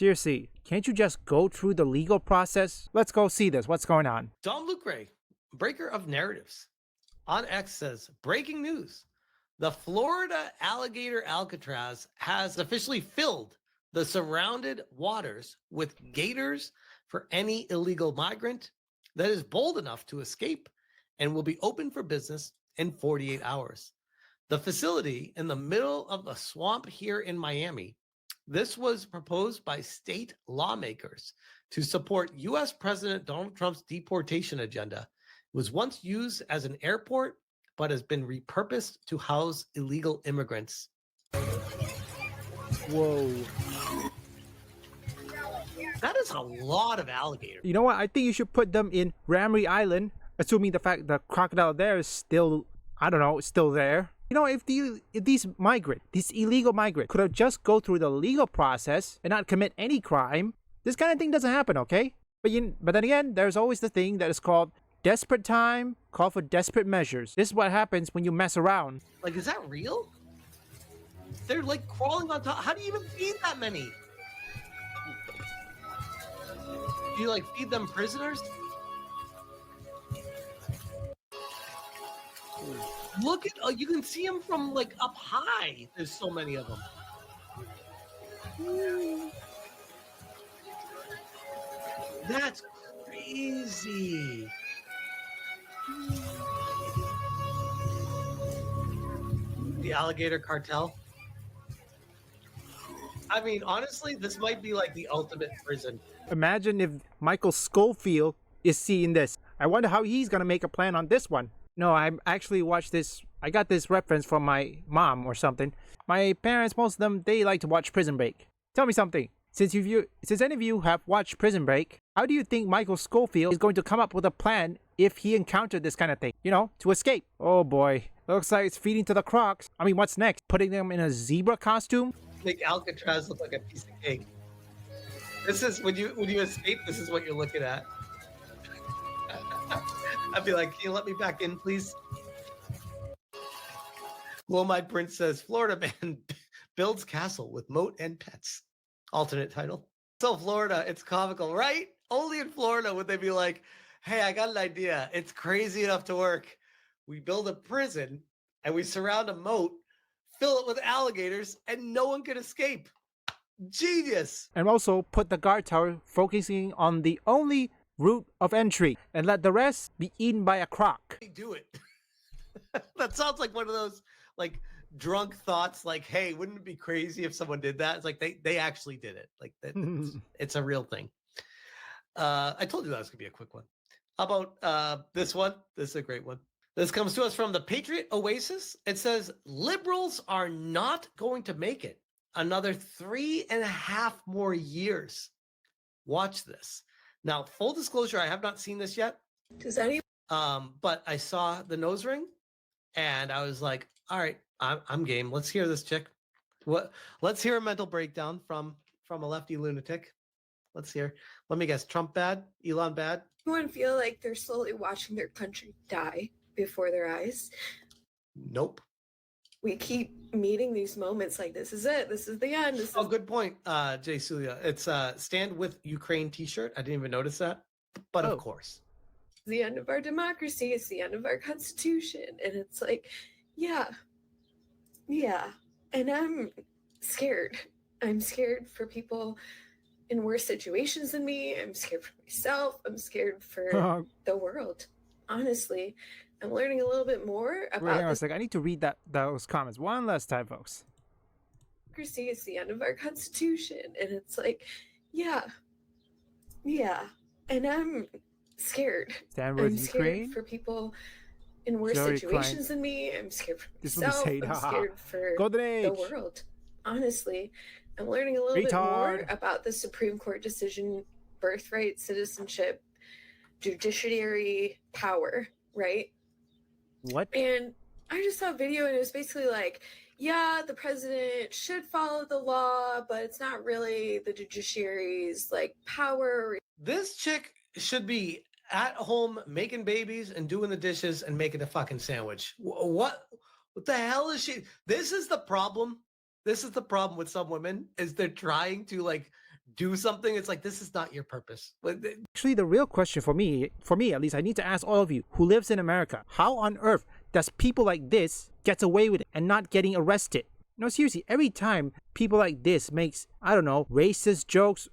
Seriously, can't you just go through the legal process? Let's go see this. What's going on? Dom Lucre, breaker of narratives, on X says, breaking news. The Florida Alligator Alcatraz has officially filled the surrounded waters with gators for any illegal migrant that is bold enough to escape, and will be open for business in 48 hours. The facility in the middle of a swamp here in Miami. This was proposed by state lawmakers to support U.S. President Donald Trump's deportation agenda. It was once used as an airport, but has been repurposed to house illegal immigrants. Whoa. That is a lot of alligators. You know what? I think you should put them in Ramree Island, assuming the fact the crocodile there is still, I don't know, still there. You know, if these illegal migrants could have just go through the legal process and not commit any crime, this kind of thing doesn't happen, okay? But then again, there's always the thing that is called desperate time, call for desperate measures. This is what happens when you mess around. Like, is that real? They're like crawling on top. How do you even feed that many? Do you like feed them prisoners? Look at, you can see them from like up high. There's so many of them. That's crazy. The alligator cartel. I mean, honestly, this might be like the ultimate prison. Imagine if Michael Schofield is seeing this. I wonder how he's gonna make a plan on this one. No, I actually watched this. I got this reference from my mom or something. My parents, most of them, they like to watch Prison Break. Tell me something. Since any of you have watched Prison Break, how do you think Michael Schofield is going to come up with a plan if he encountered this kind of thing? You know, to escape. Oh boy, looks like it's feeding to the Crocs. I mean, what's next? Putting them in a zebra costume? Make Alcatraz look like a piece of cake. This is when you escape. This is what you're looking at. I'd be like, can you let me back in, please? Glow-Eyed Prince says, Florida man builds castle with moat and pets. Alternate title. So Florida, it's comical, right? Only in Florida would they be like, hey, I got an idea. It's crazy enough to work. We build a prison and we surround a moat, fill it with alligators, and no one can escape. Genius. And also put the guard tower focusing on the only route of entry and let the rest be eaten by a croc. They do it. That sounds like one of those like drunk thoughts, like, hey, wouldn't it be crazy if someone did that? It's like they actually did it. Like it's a real thing. I told you that was gonna be a quick one. How about this one? This is a great one. This comes to us from the Patriot Oasis. It says, liberals are not going to make it another 3.5 more years. Watch this. Now, full disclosure, I have not seen this yet. Does anyone? But I saw the nose ring, and I was like, all right, I'm game. Let's hear this chick. Let's hear a mental breakdown from a lefty lunatic. Let's hear. Let me guess. Trump bad? Elon bad? Anyone feel like they're slowly watching their country die before their eyes? Nope. We keep meeting these moments like, this is it. This is the end. This is good point, Jay Sulia. It's Stand With Ukraine t-shirt. I didn't even notice that. But of course. the end of our democracy. It's the end of our constitution. And it's like, yeah. And I'm scared. I'm scared for people in worse situations than me. I'm scared for myself. I'm scared for the world. Honestly, I'm learning a little bit more about. Wait, hang on a second. I need to read those comments one last time, folks. Democracy is the end of our constitution, and it's like, yeah, and I'm scared. Stand with I'm scared Ukraine for people in worse Sorry, situations than me. I'm scared for This myself. will be I'm scared for Golden the Age. world. Honestly, I'm learning a little bit more about the Supreme Court decision, birthright, citizenship, judiciary power, right? What? And I just saw a video, and it was basically like, yeah, the president should follow the law, but it's not really the judiciary's like power. This chick should be at home making babies and doing the dishes and making a fucking sandwich. What the hell is she? This is the problem. This is the problem with some women, is they're trying to like do something, it's like, this is not your purpose. Actually, the real question for me at least, I need to ask all of you who lives in America, how on earth does people like this gets away with it and not getting arrested? No, seriously, every time people like this makes, I don't know, racist jokes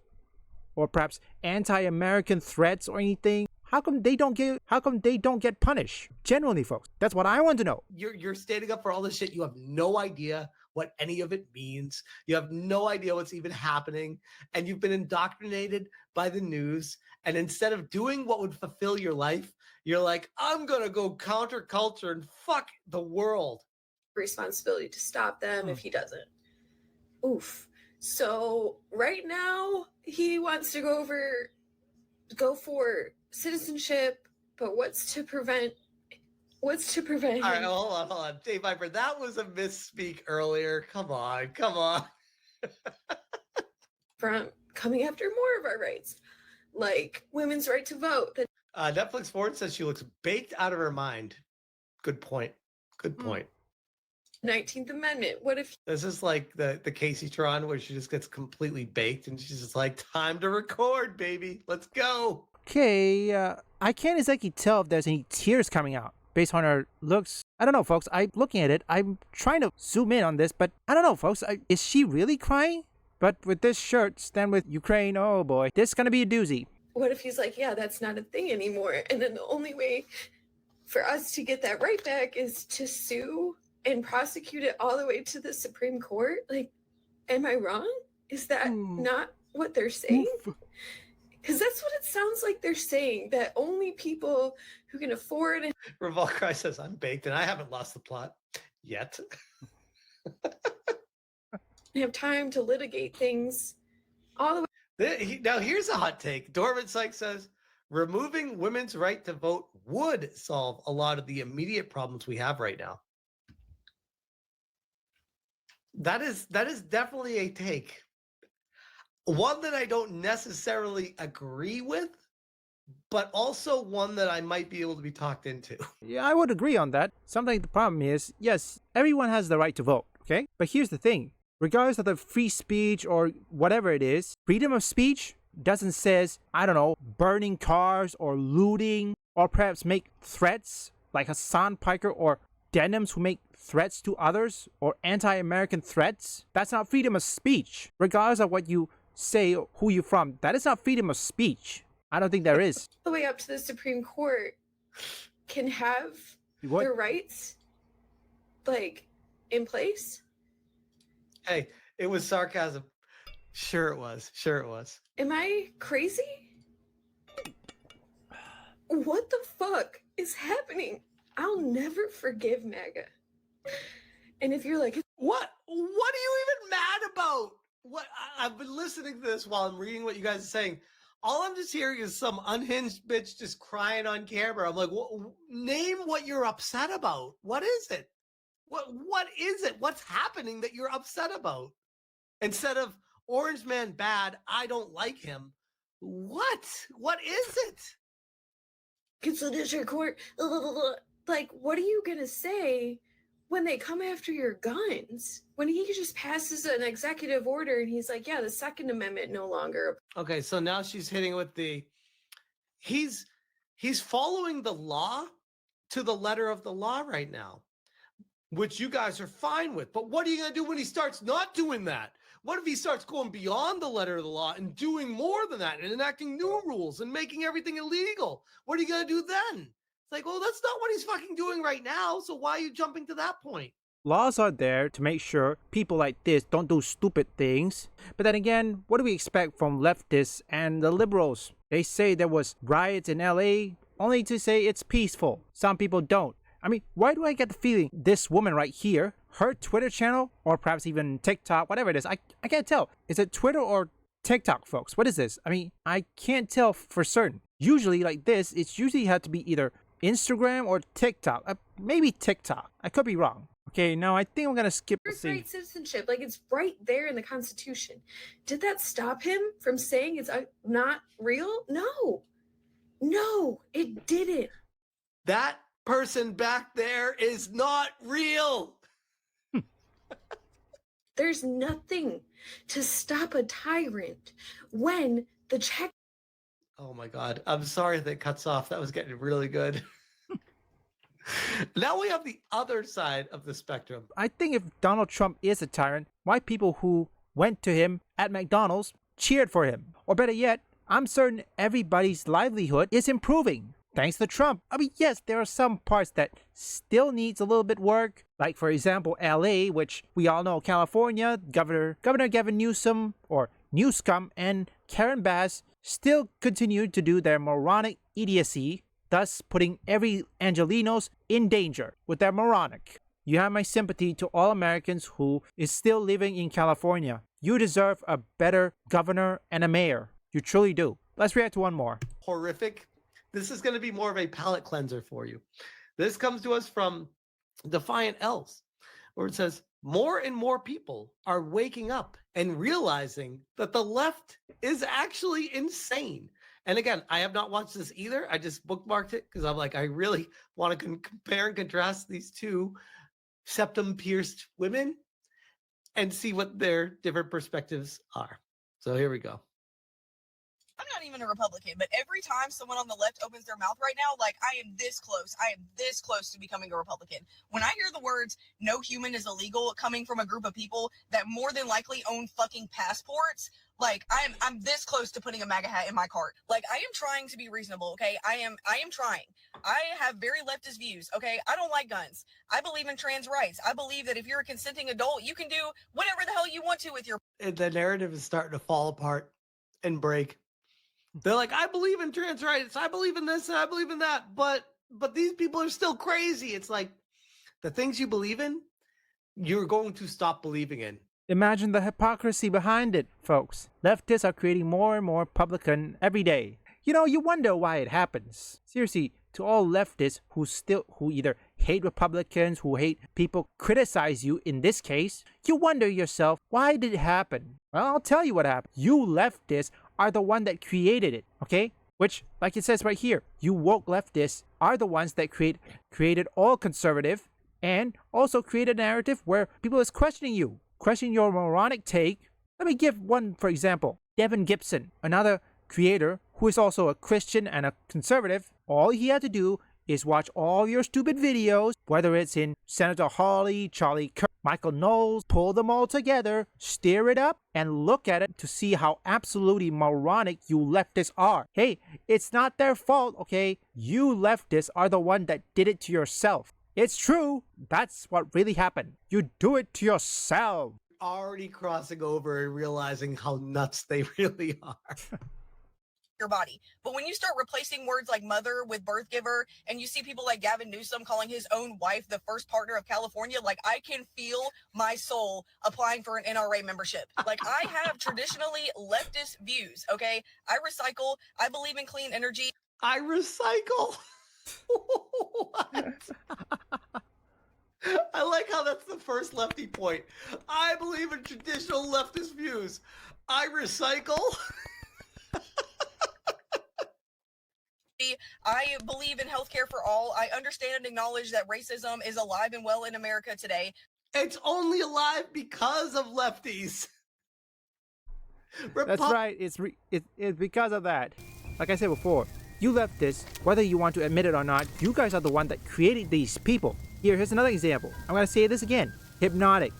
or perhaps anti-American threats or anything, how come they don't get punished? Genuinely, folks, that's what I want to know. You're standing up for all this shit. You have no idea what any of it means. You have no idea what's even happening. And you've been indoctrinated by the news. And instead of doing what would fulfill your life, you're like, I'm going to go counterculture and fuck the world. Responsibility to stop them if he doesn't. Oof. So right now he wants to go for citizenship, but what's to prevent All right, hold on. Dave Viper, that was a misspeak earlier. Come on. from coming after more of our rights, like women's right to vote. Netflix Forward says she looks baked out of her mind. Good point. 19th Amendment. What if this is like the Casey Tron where she just gets completely baked and she's just like, time to record, baby. Let's go. Okay, I can't exactly tell if there's any tears coming out based on her looks. I don't know, folks. I'm looking at it. I'm trying to zoom in on this, but I don't know, folks. Is she really crying? But with this shirt, stand with Ukraine, oh boy, this is gonna be a doozy. What if he's like, yeah, that's not a thing anymore? And then the only way for us to get that right back is to sue and prosecute it all the way to the Supreme Court? Like, am I wrong? Is that not what they're saying? Because that's what it sounds like they're saying, that only people who can afford it. Revolt Cry says, I'm baked and I haven't lost the plot yet. Have time to litigate things all the way. Now, here's a hot take. Dormant Sykes says, removing women's right to vote would solve a lot of the immediate problems we have right now. That is definitely a take. One that I don't necessarily agree with, but also one that I might be able to be talked into. Yeah, I would agree on that. Something the problem is, yes, everyone has the right to vote, okay? But here's the thing. Regardless of the free speech or whatever it is, freedom of speech doesn't says, I don't know, burning cars or looting or perhaps make threats like Hassan Piker or Denims who make threats to others or anti-American threats. That's not freedom of speech. Regardless of what you say, who you're from, that is not freedom of speech. I don't think there is. The way up to the Supreme Court can have their rights like in place. Hey, it was sarcasm. Sure it was. Am I crazy? What the fuck is happening? I'll never forgive MAGA. And if you're like, what are you even mad about? I've been listening to this while I'm reading what you guys are saying. All I'm just hearing is some unhinged bitch just crying on camera. I'm like, name what you're upset about. What is it? What is it? What's happening that you're upset about? Instead of Orange Man bad, I don't like him. What is it? It's the district court. Like, what are you gonna say when they come after your guns? When he just passes an executive order and he's like, yeah, the Second Amendment no longer. Okay, so now she's hitting with he's following the law to the letter of the law right now, which you guys are fine with. But what are you going to do when he starts not doing that? What if he starts going beyond the letter of the law and doing more than that and enacting new rules and making everything illegal? What are you going to do then? It's like, well, that's not what he's fucking doing right now. So why are you jumping to that point? Laws are there to make sure people like this don't do stupid things. But then again, what do we expect from leftists and the liberals? They say there was riots in LA only to say it's peaceful. Some people don't. I mean, why do I get the feeling this woman right here, her Twitter channel, or perhaps even TikTok, whatever it is, I can't tell. Is it Twitter or TikTok, folks? What is this? I mean, I can't tell for certain. Usually like this, it's usually had to be either Instagram or TikTok. Maybe TikTok. I could be wrong. Okay, now I think I'm going to skip the scene. Birthright citizenship, like it's right there in the Constitution. Did that stop him from saying it's not real? No, it didn't. That person back there is not real. There's nothing to stop a tyrant when the check. Oh my God. I'm sorry that cuts off. That was getting really good. Now we have the other side of the spectrum. I think if Donald Trump is a tyrant, why people who went to him at McDonald's cheered for him? Or better yet, I'm certain everybody's livelihood is improving thanks to Trump. I mean, yes, there are some parts that still needs a little bit work. Like, for example, LA, which we all know, California, Governor Gavin Newsom, or Newscom, and Karen Bass still continue to do their moronic idiocy, thus putting every Angelenos in danger with their moronic. You have my sympathy to all Americans who is still living in California. You deserve a better governor and a mayor. You truly do. Let's react to one more. Horrific. This is going to be more of a palate cleanser for you. This comes to us from Defiant Elves, where it says, more and more people are waking up and realizing that the left is actually insane. And again, I have not watched this either. I just bookmarked it because I'm like, I really want to compare and contrast these two septum-pierced women and see what their different perspectives are. So here we go. I'm not even a Republican, but every time someone on the left opens their mouth right now, like, I am this close to becoming a Republican. When I hear the words, no human is illegal, coming from a group of people that more than likely own fucking passports, like, I'm this close to putting a MAGA hat in my cart. Like, I am trying to be reasonable, okay? I am trying. I have very leftist views, okay? I don't like guns. I believe in trans rights. I believe that if you're a consenting adult, you can do whatever the hell you want to with your... The narrative is starting to fall apart and break. They're like, I believe in trans rights. I believe in this and I believe in that. But these people are still crazy. It's like the things you believe in, you're going to stop believing in. Imagine the hypocrisy behind it, folks. Leftists are creating more and more Republican every day. You know, you wonder why it happens. Seriously, to all leftists who either hate Republicans, who hate people criticize you in this case, you wonder yourself, why did it happen? Well, I'll tell you what happened. You leftists are the one that created it, okay? Which, like it says right here, you woke leftists are the ones that created all conservative and also created a narrative where people is questioning you, questioning your moronic take. Let me give one, for example. Devin Gibson, another creator who is also a Christian and a conservative. All he had to do is watch all your stupid videos, whether it's in Senator Hawley, Charlie Kirk, Michael Knowles, pull them all together, stir it up, and look at it to see how absolutely moronic you leftists are. Hey, it's not their fault, okay? You leftists are the one that did it to yourself. It's true. That's what really happened. You do it to yourself. Already crossing over and realizing how nuts they really are. Your body. But when you start replacing words like mother with birth giver, and you see people like Gavin Newsom calling his own wife the first partner of California, like, I can feel my soul applying for an NRA membership. Like, I have traditionally leftist views, okay? I recycle. I believe in clean energy. I recycle. What? I like how that's the first lefty point. I believe in traditional leftist views. I recycle. I believe in healthcare for all. I understand and acknowledge that racism is alive and well in America today. It's only alive because of lefties. That's right. It's because of that. Like I said before, you leftists, whether you want to admit it or not, you guys are the one that created these people. Here's another example. I'm going to say this again. Hypnotic,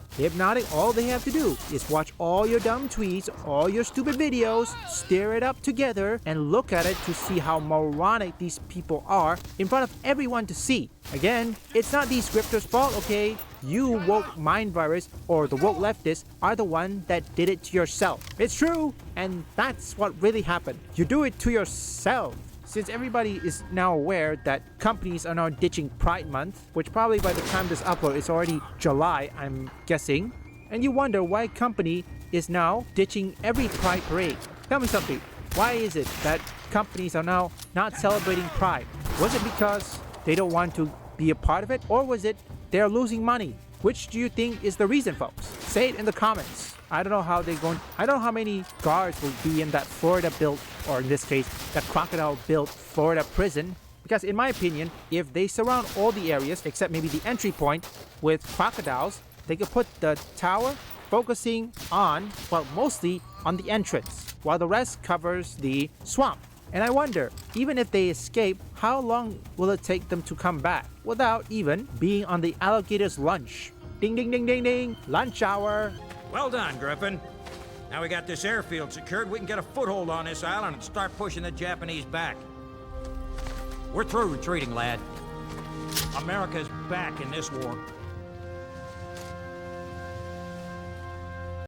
all they have to do is watch all your dumb tweets, all your stupid videos, stir it up together, and look at it to see how moronic these people are in front of everyone to see. Again, it's not these scripters' fault, okay? You woke mind virus or the woke leftists are the one that did it to yourself. It's true, and that's what really happened. You do it to yourself. Since everybody is now aware that companies are now ditching Pride Month, which probably by the time this upload is already July, I'm guessing, and you wonder why company is now ditching every Pride parade. Tell me something, why is it that companies are now not celebrating Pride? Was it because they don't want to be a part of it, or was it they're losing money? Which do you think is the reason, folks? Say it in the comments. I don't know how many guards will be in that Florida-built, or in this case, that crocodile-built Florida prison. Because in my opinion, if they surround all the areas, except maybe the entry point, with crocodiles, they could put the tower focusing on, well, mostly on the entrance, while the rest covers the swamp. And I wonder, even if they escape, how long will it take them to come back without even being on the alligator's lunch? Ding ding ding ding ding, lunch hour. Well done, Griffin. Now we got this airfield secured, we can get a foothold on this island and start pushing the Japanese back. We're through retreating, lad. America's back in this war.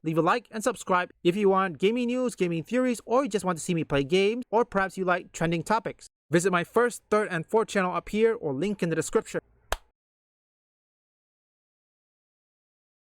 Leave a like and subscribe if you want gaming news, gaming theories, or you just want to see me play games, or perhaps you like trending topics. Visit my first, third, and fourth channel up here or link in the description.